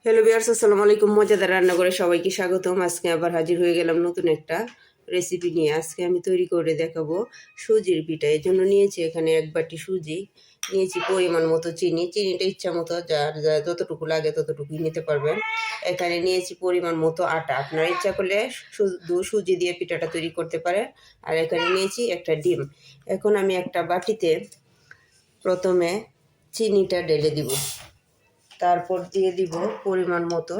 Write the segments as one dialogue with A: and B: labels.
A: Hello viewers, আসসালামু আলাইকুম। মজাদার রান্নাঘরে সবাইকে স্বাগতম। আজকে আবার হাজির হয়ে গেলাম নতুন একটা রেসিপি নিয়ে। আজকে আমি তৈরি করে দেখাবো সুজির পিঠা। এর জন্য নিয়েছি এখানে 1 বাটি সুজি, নিয়েছি পরিমাণ মতো চিনি। চিনিটা ইচ্ছা মতো যার যতটুকু লাগে ততটুকুই নিতে পারবেন। এখানে নিয়েছি পরিমাণ মতো আটা, আপনারা ইচ্ছা করলে শুধু সুজি দিয়ে পিঠাটা তৈরি করতে পারেন। আর এখানে নিয়েছি একটা ডিম। এখন আমি একটা বাটিতে প্রথমে চিনিটা ঢেলে দিব, তারপর দিয়ে দিব পরিমাণ মতো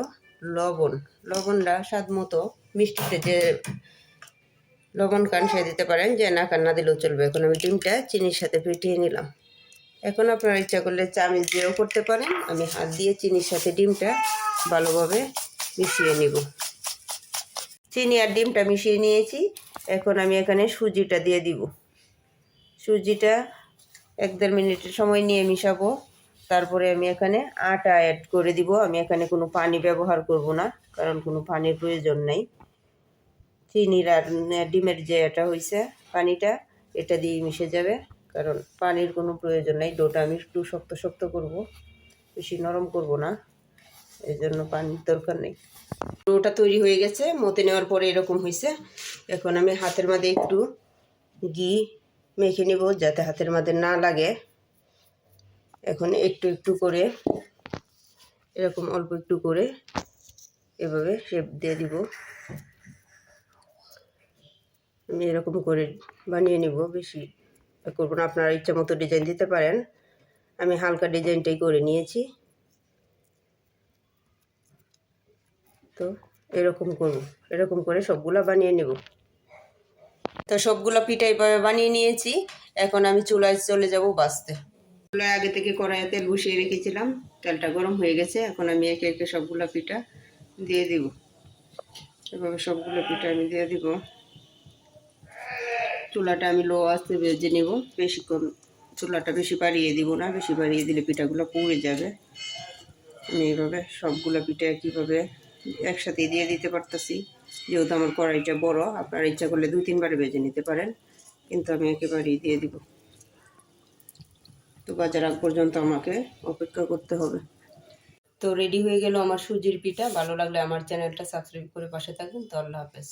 A: লবণ। লবণটা স্বাদ মতো, মিষ্টিতে যে লবণ খান সে দিতে পারেন, যে না খান না দিলেও চলবে। এখন আমি ডিমটা চিনির সাথে ফেটিয়ে নিলাম। এখন আপনারা ইচ্ছা করলে চামচ দিয়েও করতে পারেন। আমি হাত দিয়ে চিনির সাথে ডিমটা ভালোভাবে মিশিয়ে নিব। চিনি আর ডিমটা মিশিয়ে নিয়েছি। এখন আমি এখানে সুজিটা দিয়ে দিব। সুজিটা 1-1.5 মিনিটের সময় নিয়ে মিশাবো। তারপরে আমি এখানে আটা অ্যাড করে দিব। আমি এখানে কোনো পানি ব্যবহার করব না, কারণ কোনো পানির প্রয়োজন নেই। চিনির আর ডিমের যে এটা হয়েছে পানিটা, এটা দিয়ে মিশে যাবে, কারণ পানির কোনো প্রয়োজন নেই। ডোটা আমি একটু শক্ত শক্ত করব, বেশি নরম করব না, এই জন্য পানির দরকার নেই। ডোটা তৈরি হয়ে গেছে, মতে নেওয়ার পরে এরকম হয়েছে। এখন আমি হাতের মধ্যে একটু ঘি মেখে নেব, যাতে হাতের মধ্যে না লাগে। এখন একটু একটু করে, এরকম অল্প একটু করে এভাবে শেপ দিয়ে দিব। আমি এরকম করে বানিয়ে নিব, বেশি করব না। আপনারা ইচ্ছা মতো ডিজাইন দিতে পারেন। আমি হালকা ডিজাইনটাই করে নিয়েছি। তো এরকম করব, এরকম করে সবগুলা বানিয়ে নেব। তো সবগুলো পিঠা এইভাবে বানিয়ে নিয়েছি। এখন আমি চুলায় চলে যাব ভাজতে। চুলায় আগে থেকে কড়াইয়ে তেল বসিয়ে রেখেছিলাম, তেলটা গরম হয়ে গেছে। এখন আমি একে একে সবগুলো পিঠা দিয়ে দিব। এভাবে সবগুলো পিঠা আমি দিয়ে দিব। চুলাটা আমি লো আঁচে ভেজে নেব, বেশিক্ষণ চুলাটা বেশি বাড়িয়ে দিব না, বেশি বাড়িয়ে দিলে পিঠাগুলো পুড়ে যাবে। আমি এইভাবে সবগুলো পিঠা কীভাবে একসাথে দিয়ে দিতে পারতেছি, যেহেতু আমার কড়াইটা বড়। আপনারা ইচ্ছা করলে 2-3 বারে ভেজে নিতে পারেন, কিন্তু আমি একেবারেই দিয়ে দিব। তো বাজার আগ পর্যন্ত আমাকে অপেক্ষা করতে হবে। তো রেডি হয়ে গেল আমার সুজির পিঠা। ভালো লাগলে আমার চ্যানেলটা সাবস্ক্রাইব করে পাশে থাকবেন। তো আল্লাহ হাফেজ।